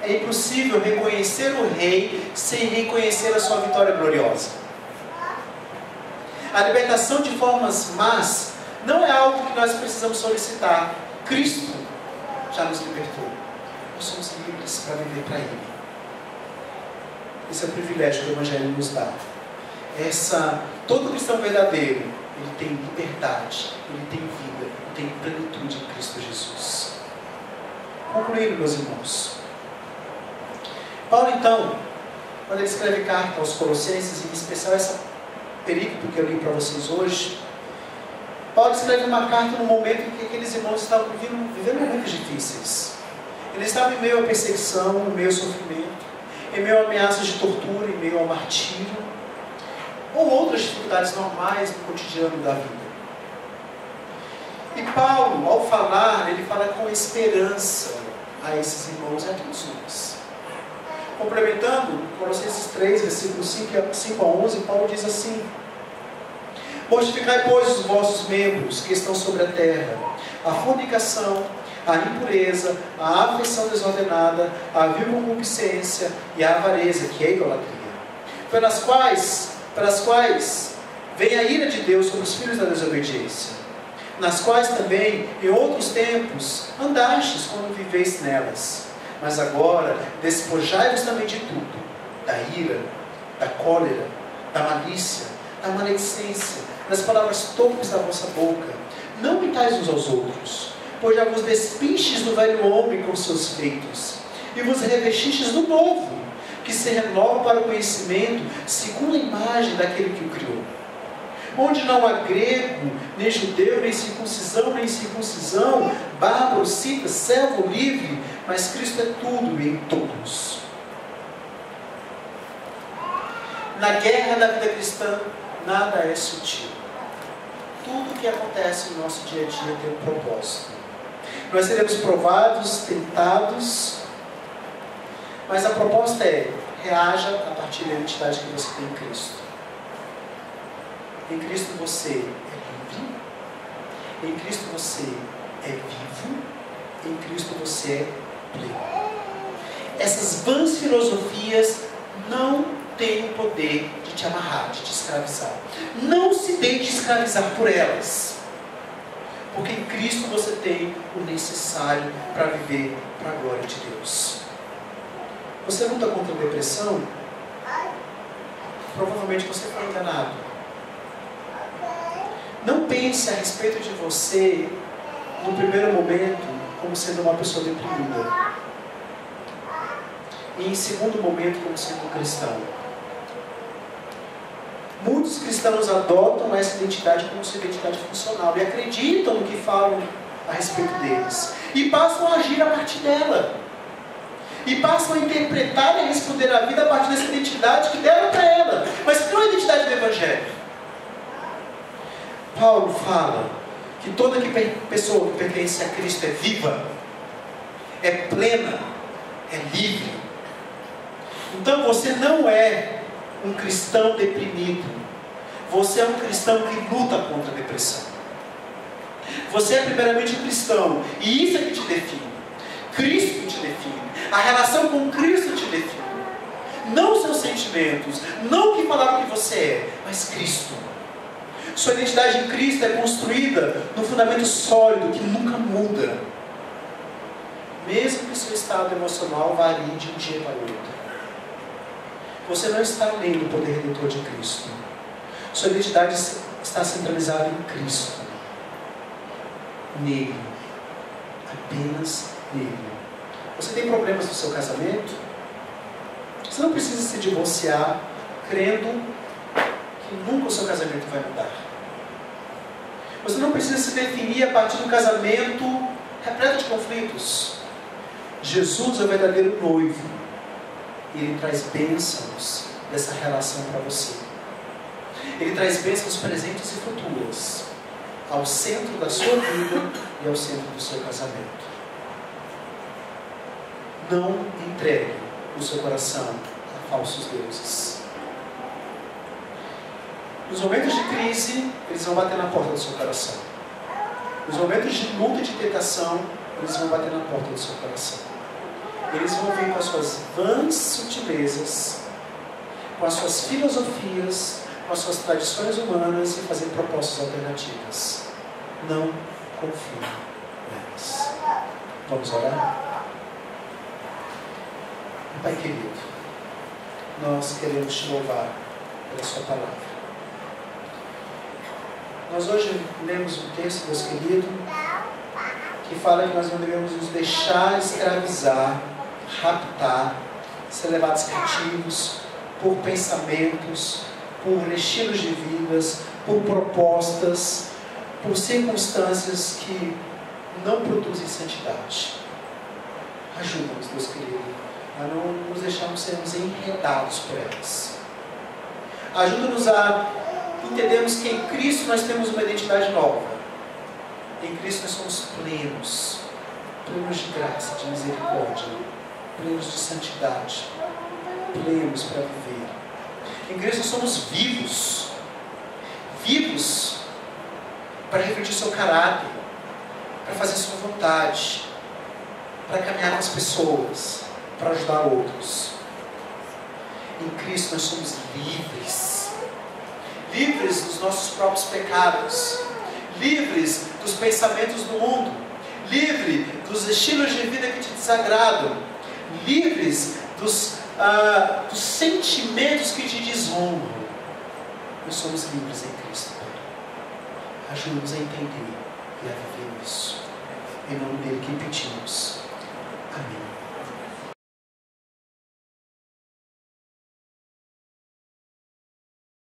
É impossível reconhecer o Rei sem reconhecer a sua vitória gloriosa. A libertação de formas más não é algo que nós precisamos solicitar. Cristo já nos libertou. Nós somos livres para viver para Ele. Esse é o privilégio que o Evangelho nos dá. Todo cristão verdadeiro, ele tem liberdade, ele tem vida, ele tem plenitude em Cristo Jesus. Concluindo, meus irmãos. Paulo, então, quando ele escreve carta aos Colossenses, em especial essa perícope que eu li para vocês hoje, Paulo escreve uma carta no momento em que aqueles irmãos estavam vivendo momentos difíceis. Eles estavam em meio à perseguição, em meio ao sofrimento, em meio a ameaças de tortura, em meio ao martírio, ou outras dificuldades normais no cotidiano da vida. E Paulo, ao falar, ele fala com esperança a esses irmãos e a todos nós. Complementando, Colossenses 3, versículos 5 a 11, Paulo diz assim: mortificai, pois, os vossos membros que estão sobre a terra, a fornicação, a impureza, a afeição desordenada, a vil concupiscência e a avareza, que é a idolatria, pelas quais vem a ira de Deus sobre os filhos da desobediência, nas quais também, em outros tempos, andastes quando viveis nelas. Mas agora, despojai-vos também de tudo, da ira, da cólera, da malícia, da maledicência, das palavras torpes da vossa boca. Não mintais uns aos outros, pois já vos despistes do velho homem com seus feitos, e vos revestistes do novo, que se renova para o conhecimento, segundo a imagem daquele que o criou. Onde não há grego, nem judeu, nem circuncisão, bárbaro, cita, servo, livre, mas Cristo é tudo e em todos. Na guerra da vida cristã, nada é sutil. Tudo que acontece no nosso dia a dia tem um propósito. Nós seremos provados, tentados, mas a proposta é: reaja a partir da identidade que você tem em Cristo. Em Cristo você é livre, em Cristo você é vivo, em Cristo você é pleno. Essas vãs filosofias não têm o poder de te amarrar, de te escravizar. Não se deixe escravizar por elas. Porque em Cristo você tem o necessário para viver para a glória de Deus. Você luta contra a depressão? Provavelmente você foi enganado. Não pense a respeito de você, no primeiro momento, como sendo uma pessoa deprimida. E em segundo momento, como sendo um cristão. Muitos cristãos adotam essa identidade como sua identidade funcional e acreditam no que falam a respeito deles. E passam a agir a partir dela. E passam a interpretar e a responder a vida a partir dessa identidade que deram para ela. Mas que não é a identidade do Evangelho. Paulo fala que toda pessoa que pertence a Cristo é viva, é plena, é livre. Então você não é um cristão deprimido. Você é um cristão que luta contra a depressão. Você é primeiramente um cristão. E isso é que te define. Cristo te define. A relação com Cristo te define. Não os seus sentimentos. Não o que falaram que você é. Mas Cristo. Sua identidade em Cristo é construída num fundamento sólido que nunca muda. Mesmo que o seu estado emocional varie de um dia para o outro. Você não está além do poder redentor de Cristo. Sua identidade está centralizada em Cristo. Nele. Apenas nele. Você tem problemas no seu casamento? Você não precisa se divorciar crendo que nunca o seu casamento vai mudar. Você não precisa se definir a partir do casamento repleto de conflitos. Jesus é o verdadeiro noivo. E Ele traz bênçãos dessa relação para você. Ele traz bênçãos presentes e futuras ao centro da sua vida e ao centro do seu casamento. Não entregue o seu coração a falsos deuses. Nos momentos de crise, eles vão bater na porta do seu coração. Nos momentos de luta e de tentação, eles vão bater na porta do seu coração. Eles vão vir com as suas vãs sutilezas, com as suas filosofias, com as suas tradições humanas e fazer propostas alternativas. Não confie nelas. Vamos orar? Pai querido, nós queremos te louvar pela sua palavra. Nós hoje lemos um texto, Deus querido, que fala que nós não devemos nos deixar escravizar, raptar, ser levados cativos por pensamentos, por estilos de vidas, por propostas, por circunstâncias que não produzem santidade. Ajuda-nos, Deus querido, a não nos deixarmos sermos enredados por elas. Ajuda-nos a entendermos que em Cristo nós temos uma identidade nova. Em Cristo nós somos plenos, plenos de graça, de misericórdia, plenos de santidade, plenos para viver. Em Cristo nós somos vivos, vivos para refletir seu caráter, para fazer sua vontade, para caminhar com as pessoas, para ajudar outros. Em Cristo nós somos livres, livres dos nossos próprios pecados, livres dos pensamentos do mundo, livre dos estilos de vida que te desagradam, livres dos sentimentos que te desonram. Nós somos livres em Cristo. Ajuda-nos a entender e a viver isso. Em nome dele que pedimos. Amém.